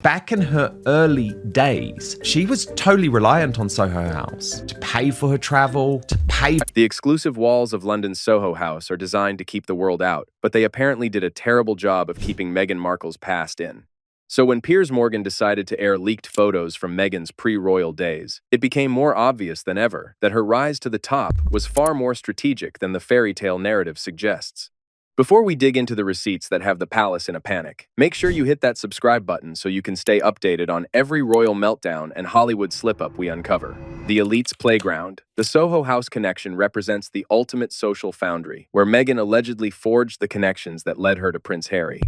Back in her early days, she was totally reliant on Soho House to pay for her travel, to pay. The exclusive walls of London's Soho House are designed to keep the world out, but they apparently did a terrible job of keeping Meghan Markle's past in. So when Piers Morgan decided to air leaked photos from Meghan's pre-royal days, it became more obvious than ever that her rise to the top was far more strategic than the fairy tale narrative suggests. Before we dig into the receipts that have the palace in a panic, make sure you hit that subscribe button so you can stay updated on every royal meltdown and Hollywood slip-up we uncover. The elite's playground. The Soho House connection represents the ultimate social foundry, where Meghan allegedly forged the connections that led her to Prince Harry.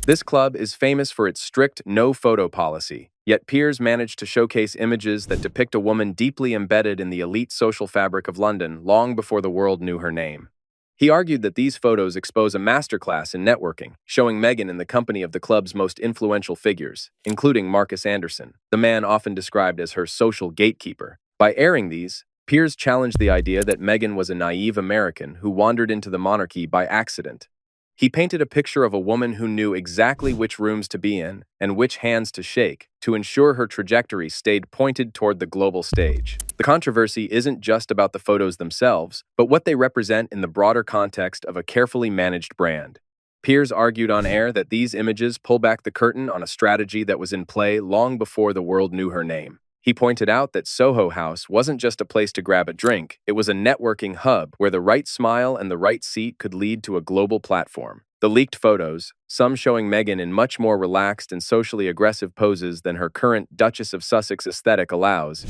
This club is famous for its strict no-photo policy, yet Piers managed to showcase images that depict a woman deeply embedded in the elite social fabric of London long before the world knew her name. He argued that these photos expose a masterclass in networking, showing Meghan in the company of the club's most influential figures, including Marcus Anderson, the man often described as her social gatekeeper. By airing these, Piers challenged the idea that Meghan was a naive American who wandered into the monarchy by accident. He painted a picture of a woman who knew exactly which rooms to be in and which hands to shake to ensure her trajectory stayed pointed toward the global stage. The controversy isn't just about the photos themselves, but what they represent in the broader context of a carefully managed brand. Piers argued on air that these images pull back the curtain on a strategy that was in play long before the world knew her name. He pointed out that Soho House wasn't just a place to grab a drink, it was a networking hub where the right smile and the right seat could lead to a global platform. The leaked photos, some showing Meghan in much more relaxed and socially aggressive poses than her current Duchess of Sussex aesthetic allows,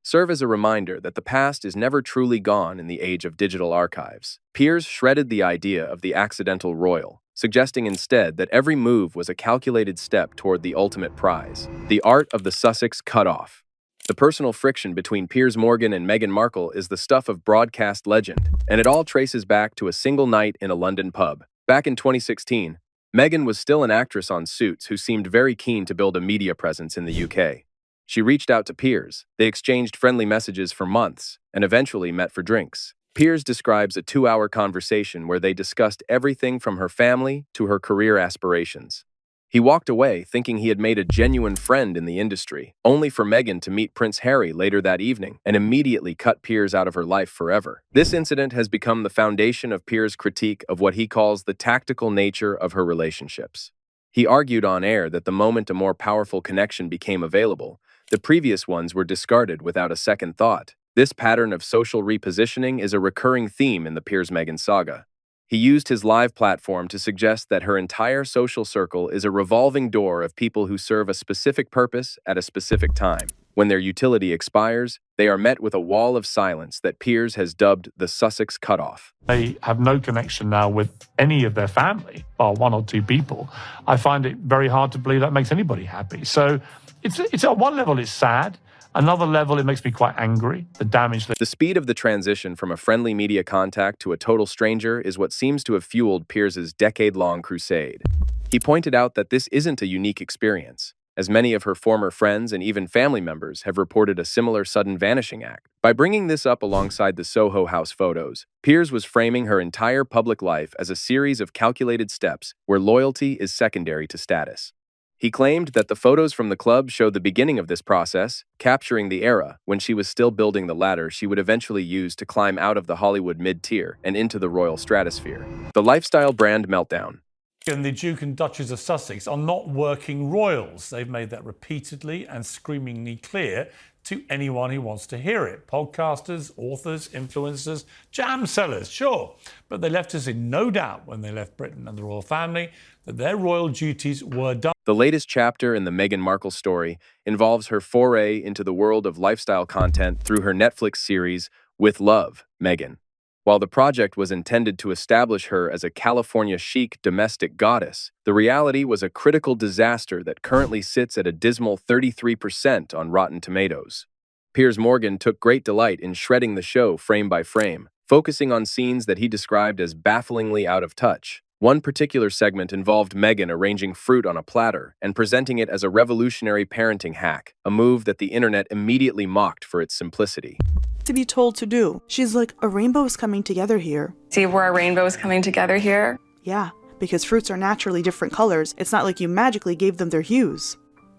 serve as a reminder that the past is never truly gone in the age of digital archives. Piers shredded the idea of the accidental royal, suggesting instead that every move was a calculated step toward the ultimate prize, the art of the Sussex cutoff. The personal friction between Piers Morgan and Meghan Markle is the stuff of broadcast legend, and it all traces back to a single night in a London pub. Back in 2016, Meghan was still an actress on Suits who seemed very keen to build a media presence in the UK. She reached out to Piers, they exchanged friendly messages for months, and eventually met for drinks. Piers describes a 2-hour conversation where they discussed everything from her family to her career aspirations. He walked away thinking he had made a genuine friend in the industry, only for Meghan to meet Prince Harry later that evening and immediately cut Piers out of her life forever. This incident has become the foundation of Piers' critique of what he calls the tactical nature of her relationships. He argued on air that the moment a more powerful connection became available, the previous ones were discarded without a second thought. This pattern of social repositioning is a recurring theme in the Piers-Meghan saga. He used his live platform to suggest that her entire social circle is a revolving door of people who serve a specific purpose at a specific time. When their utility expires, they are met with a wall of silence that Piers has dubbed the Sussex cutoff. They have no connection now with any of their family, bar 1 or 2 people. I find it very hard to believe that makes anybody happy. So it's on one level, it's sad. Another level, it makes me quite angry, the damage that... The speed of the transition from a friendly media contact to a total stranger is what seems to have fueled Piers' decade-long crusade. He pointed out that this isn't a unique experience, as many of her former friends and even family members have reported a similar sudden vanishing act. By bringing this up alongside the Soho House photos, Piers was framing her entire public life as a series of calculated steps where loyalty is secondary to status. He claimed that the photos from the club showed the beginning of this process, capturing the era when she was still building the ladder she would eventually use to climb out of the Hollywood mid-tier and into the royal stratosphere. The lifestyle brand meltdown. And the Duke and Duchess of Sussex are not working royals. They've made that repeatedly and screamingly clear to anyone who wants to hear it. Podcasters, authors, influencers, jam sellers, sure. But they left us in no doubt when they left Britain and the royal family that their royal duties were done. The latest chapter in the Meghan Markle story involves her foray into the world of lifestyle content through her Netflix series, With Love, Meghan. While the project was intended to establish her as a California chic domestic goddess, the reality was a critical disaster that currently sits at a dismal 33% on Rotten Tomatoes. Piers Morgan took great delight in shredding the show frame by frame, focusing on scenes that he described as bafflingly out of touch. One particular segment involved Meghan arranging fruit on a platter and presenting it as a revolutionary parenting hack, a move that the internet immediately mocked for its simplicity. To be told to do. She's like, a rainbow is coming together here. See where a rainbow is coming together here? Yeah, because fruits are naturally different colors. It's not like you magically gave them their hues.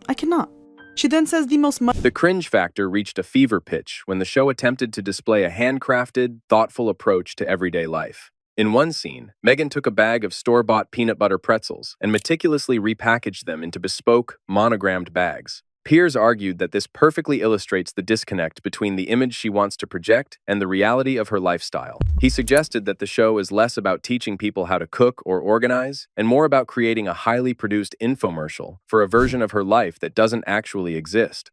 I cannot. She then says the most The cringe factor reached a fever pitch when the show attempted to display a handcrafted, thoughtful approach to everyday life. In one scene, Meghan took a bag of store-bought peanut butter pretzels and meticulously repackaged them into bespoke, monogrammed bags. Piers argued that this perfectly illustrates the disconnect between the image she wants to project and the reality of her lifestyle. He suggested that the show is less about teaching people how to cook or organize, and more about creating a highly produced infomercial for a version of her life that doesn't actually exist.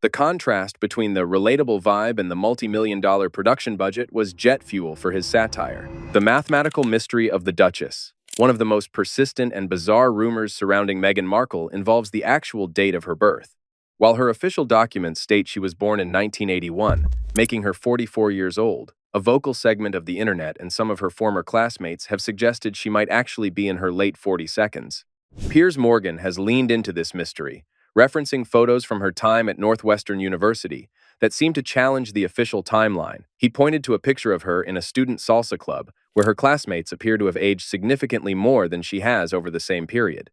The contrast between the relatable vibe and the multi-million-dollar production budget was jet fuel for his satire. The mathematical mystery of the Duchess. One of the most persistent and bizarre rumors surrounding Meghan Markle involves the actual date of her birth. While her official documents state she was born in 1981, making her 44 years old, a vocal segment of the internet and some of her former classmates have suggested she might actually be in her late 42nd. Piers Morgan has leaned into this mystery, referencing photos from her time at Northwestern University that seem to challenge the official timeline. He pointed to a picture of her in a student salsa club, where her classmates appear to have aged significantly more than she has over the same period.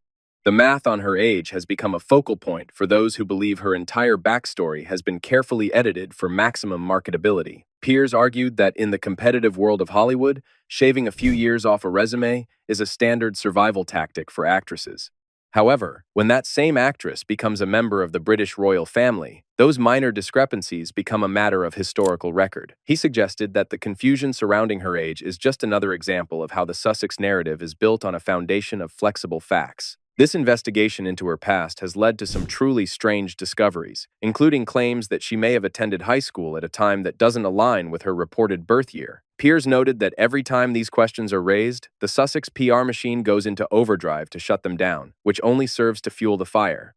The math on her age has become a focal point for those who believe her entire backstory has been carefully edited for maximum marketability. Piers argued that in the competitive world of Hollywood, shaving a few years off a resume is a standard survival tactic for actresses. However, when that same actress becomes a member of the British royal family, those minor discrepancies become a matter of historical record. He suggested that the confusion surrounding her age is just another example of how the Sussex narrative is built on a foundation of flexible facts. This investigation into her past has led to some truly strange discoveries, including claims that she may have attended high school at a time that doesn't align with her reported birth year. Piers noted that every time these questions are raised, the Sussex PR machine goes into overdrive to shut them down, which only serves to fuel the fire.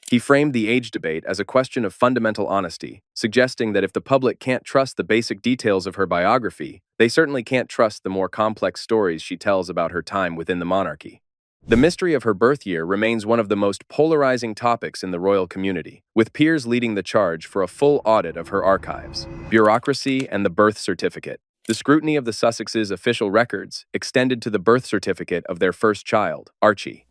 He framed the age debate as a question of fundamental honesty, suggesting that if the public can't trust the basic details of her biography, they certainly can't trust the more complex stories she tells about her time within the monarchy. The mystery of her birth year remains one of the most polarizing topics in the royal community, with Piers leading the charge for a full audit of her archives. Bureaucracy and the birth certificate. The scrutiny of the Sussexes' official records extended to the birth certificate of their first child, Archie.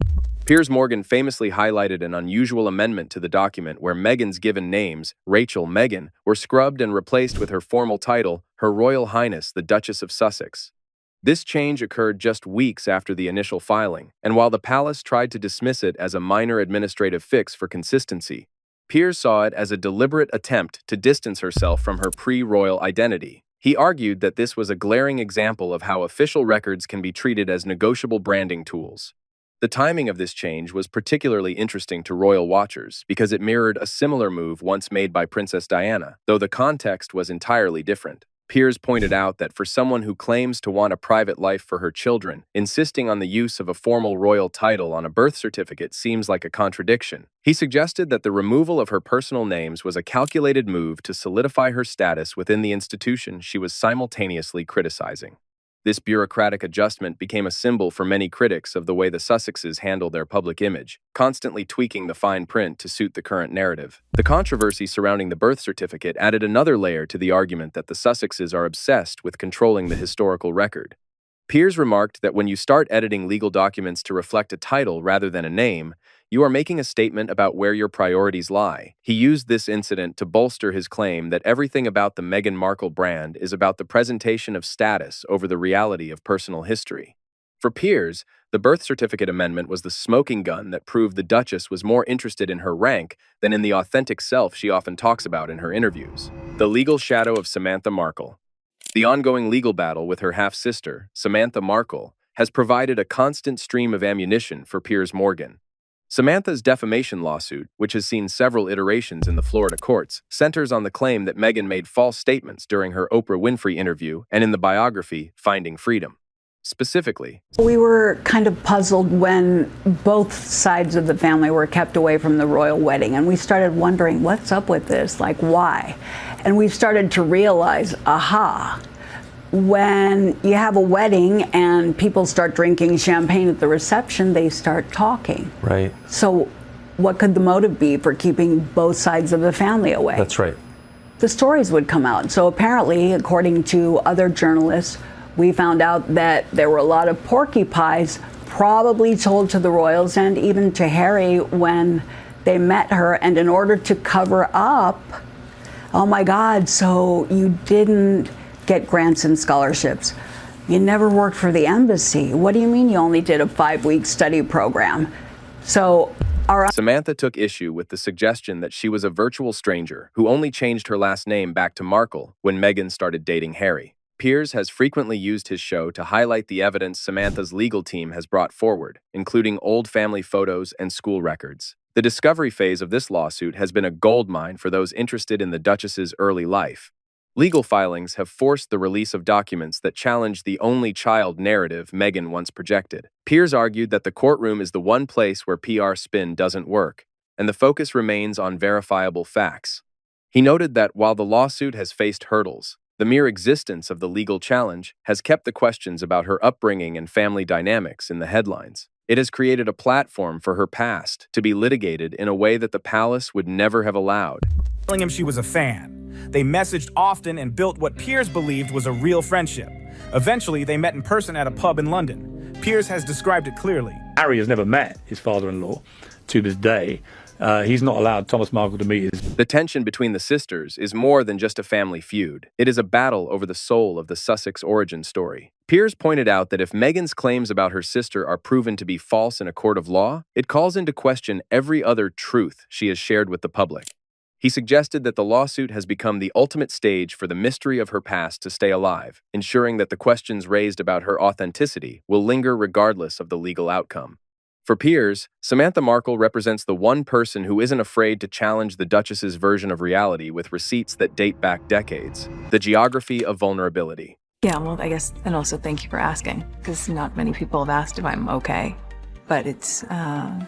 Piers Morgan famously highlighted an unusual amendment to the document where Meghan's given names, Rachel Meghan, were scrubbed and replaced with her formal title, Her Royal Highness the Duchess of Sussex. This change occurred just weeks after the initial filing, and while the palace tried to dismiss it as a minor administrative fix for consistency, Piers saw it as a deliberate attempt to distance herself from her pre-royal identity. He argued that this was a glaring example of how official records can be treated as negotiable branding tools. The timing of this change was particularly interesting to royal watchers because it mirrored a similar move once made by Princess Diana, though the context was entirely different. Piers pointed out that for someone who claims to want a private life for her children, insisting on the use of a formal royal title on a birth certificate seems like a contradiction. He suggested that the removal of her personal names was a calculated move to solidify her status within the institution she was simultaneously criticizing. This bureaucratic adjustment became a symbol for many critics of the way the Sussexes handle their public image, constantly tweaking the fine print to suit the current narrative. The controversy surrounding the birth certificate added another layer to the argument that the Sussexes are obsessed with controlling the historical record. Piers remarked that when you start editing legal documents to reflect a title rather than a name, you are making a statement about where your priorities lie. He used this incident to bolster his claim that everything about the Meghan Markle brand is about the presentation of status over the reality of personal history. For Piers, the birth certificate amendment was the smoking gun that proved the Duchess was more interested in her rank than in the authentic self she often talks about in her interviews. The legal shadow of Samantha Markle. The ongoing legal battle with her half-sister, Samantha Markle, has provided a constant stream of ammunition for Piers Morgan. Samantha's defamation lawsuit, which has seen several iterations in the Florida courts, centers on the claim that Meghan made false statements during her Oprah Winfrey interview and in the biography Finding Freedom. Specifically, we were kind of puzzled when both sides of the family were kept away from the royal wedding, and we started wondering, what's up with this? Like, why? And we started to realize, aha, when you have a wedding and people start drinking champagne at the reception, they start talking. Right. So what could the motive be for keeping both sides of the family away? That's right. The stories would come out. So apparently, according to other journalists, we found out that there were a lot of porky pies probably told to the royals and even to Harry when they met her, and in order to cover up, oh my God, so you didn't get grants and scholarships. You never worked for the embassy. What do you mean you only did a 5-week study program? So Samantha took issue with the suggestion that she was a virtual stranger who only changed her last name back to Markle when Meghan started dating Harry. Piers has frequently used his show to highlight the evidence Samantha's legal team has brought forward, including old family photos and school records. The discovery phase of this lawsuit has been a goldmine for those interested in the Duchess's early life. Legal filings have forced the release of documents that challenge the only child narrative Meghan once projected. Piers argued that the courtroom is the one place where PR spin doesn't work, and the focus remains on verifiable facts. He noted that while the lawsuit has faced hurdles, the mere existence of the legal challenge has kept the questions about her upbringing and family dynamics in the headlines. It has created a platform for her past to be litigated in a way that the palace would never have allowed. Telling him she was a fan. They messaged often and built what Piers believed was a real friendship. Eventually, they met in person at a pub in London. Piers has described it clearly. Harry has never met his father-in-law to this day. He's not allowed Thomas Markle to meet his... The tension between the sisters is more than just a family feud. It is a battle over the soul of the Sussex origin story. Piers pointed out that if Meghan's claims about her sister are proven to be false in a court of law, it calls into question every other truth she has shared with the public. He suggested that the lawsuit has become the ultimate stage for the mystery of her past to stay alive, ensuring that the questions raised about her authenticity will linger regardless of the legal outcome. For Piers, Samantha Markle represents the one person who isn't afraid to challenge the Duchess's version of reality with receipts that date back decades. The geography of vulnerability. Yeah, well, I guess, and also thank you for asking, because not many people have asked if I'm okay. But it's a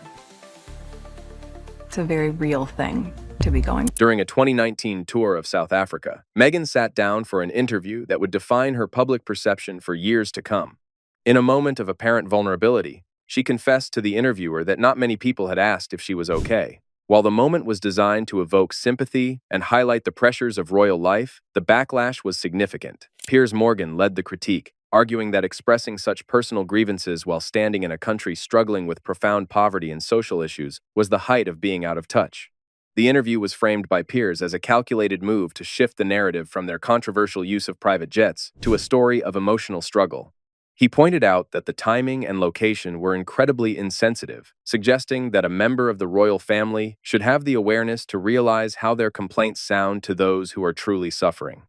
very real thing to be going. During a 2019 tour of South Africa, Meghan sat down for an interview that would define her public perception for years to come. In a moment of apparent vulnerability, she confessed to the interviewer that not many people had asked if she was okay. While the moment was designed to evoke sympathy and highlight the pressures of royal life, the backlash was significant. Piers Morgan led the critique, arguing that expressing such personal grievances while standing in a country struggling with profound poverty and social issues was the height of being out of touch. The interview was framed by Piers as a calculated move to shift the narrative from their controversial use of private jets to a story of emotional struggle. He pointed out that the timing and location were incredibly insensitive, suggesting that a member of the royal family should have the awareness to realize how their complaints sound to those who are truly suffering.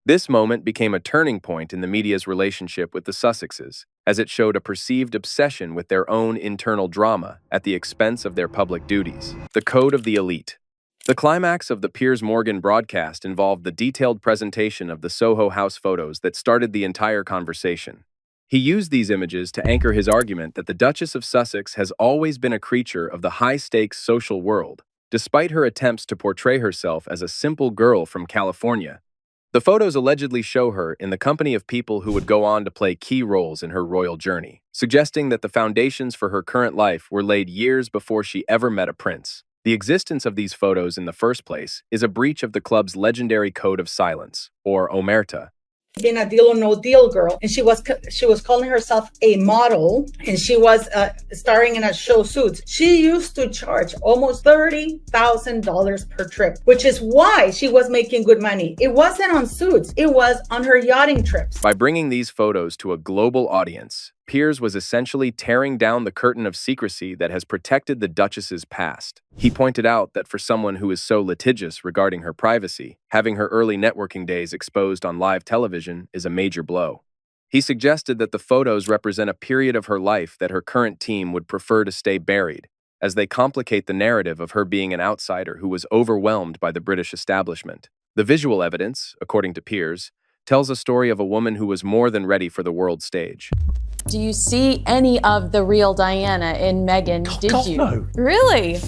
This moment became a turning point in the media's relationship with the Sussexes, as it showed a perceived obsession with their own internal drama at the expense of their public duties. The Code of the Elite. The climax of the Piers Morgan broadcast involved the detailed presentation of the Soho House photos that started the entire conversation. He used these images to anchor his argument that the Duchess of Sussex has always been a creature of the high-stakes social world, despite her attempts to portray herself as a simple girl from California. The photos allegedly show her in the company of people who would go on to play key roles in her royal journey, suggesting that the foundations for her current life were laid years before she ever met a prince. The existence of these photos in the first place is a breach of the club's legendary code of silence, or omerta. Being a deal or no deal girl, and she was calling herself a model, and she was starring in a show Suits. She used to charge almost $30,000 per trip, which is why she was making good money. It wasn't on Suits, it was on her yachting trips. By bringing these photos to a global audience, Piers was essentially tearing down the curtain of secrecy that has protected the Duchess's past. He pointed out that for someone who is so litigious regarding her privacy, having her early networking days exposed on live television is a major blow. He suggested that the photos represent a period of her life that her current team would prefer to stay buried, as they complicate the narrative of her being an outsider who was overwhelmed by the British establishment. The visual evidence, according to Piers, tells a story of a woman who was more than ready for the world stage. Do you see any of the real Diana in Meghan? Did you? No. Really?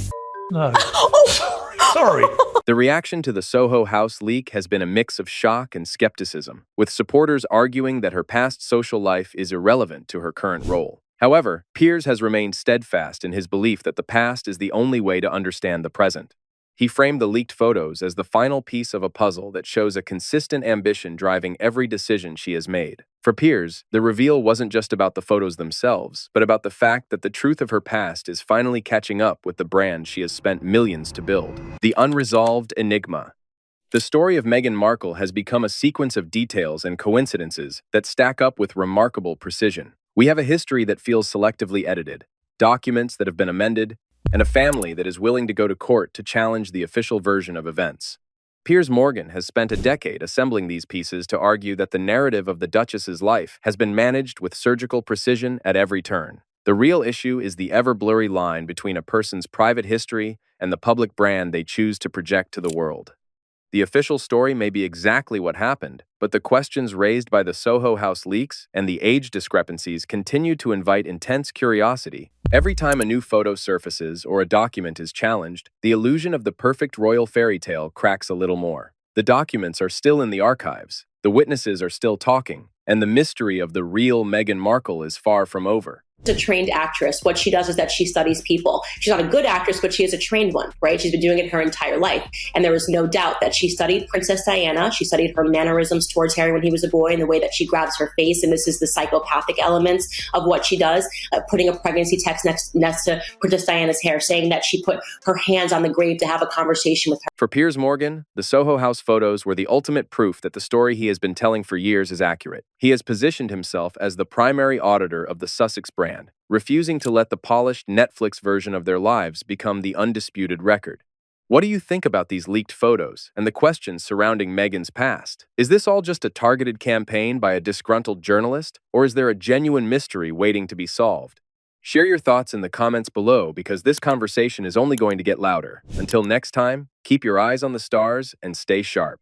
No. Oh, sorry. The reaction to the Soho House leak has been a mix of shock and skepticism, with supporters arguing that her past social life is irrelevant to her current role. However, Piers has remained steadfast in his belief that the past is the only way to understand the present. He framed the leaked photos as the final piece of a puzzle that shows a consistent ambition driving every decision she has made. For Piers, the reveal wasn't just about the photos themselves, but about the fact that the truth of her past is finally catching up with the brand she has spent millions to build. The unresolved enigma. The story of Meghan Markle has become a sequence of details and coincidences that stack up with remarkable precision. We have a history that feels selectively edited, documents that have been amended, and a family that is willing to go to court to challenge the official version of events. Piers Morgan has spent a decade assembling these pieces to argue that the narrative of the Duchess's life has been managed with surgical precision at every turn. The real issue is the ever-blurry line between a person's private history and the public brand they choose to project to the world. The official story may be exactly what happened, but the questions raised by the Soho House leaks and the age discrepancies continue to invite intense curiosity. Every time a new photo surfaces or a document is challenged, the illusion of the perfect royal fairy tale cracks a little more. The documents are still in the archives, the witnesses are still talking, and the mystery of the real Meghan Markle is far from over. A trained actress. What she does is that she studies people. She's not a good actress, but she is a trained one, right? She's been doing it her entire life. And there is no doubt that she studied Princess Diana. She studied her mannerisms towards Harry when he was a boy and the way that she grabs her face. And this is the psychopathic elements of what she does, putting a pregnancy text next to Princess Diana's hair, saying that she put her hands on the grave to have a conversation with her. For Piers Morgan, the Soho House photos were the ultimate proof that the story he has been telling for years is accurate. He has positioned himself as the primary auditor of the Sussex brand, refusing to let the polished Netflix version of their lives become the undisputed record. What do you think about these leaked photos and the questions surrounding Meghan's past? Is this all just a targeted campaign by a disgruntled journalist, or is there a genuine mystery waiting to be solved? Share your thoughts in the comments below because this conversation is only going to get louder. Until next time, keep your eyes on the stars and stay sharp.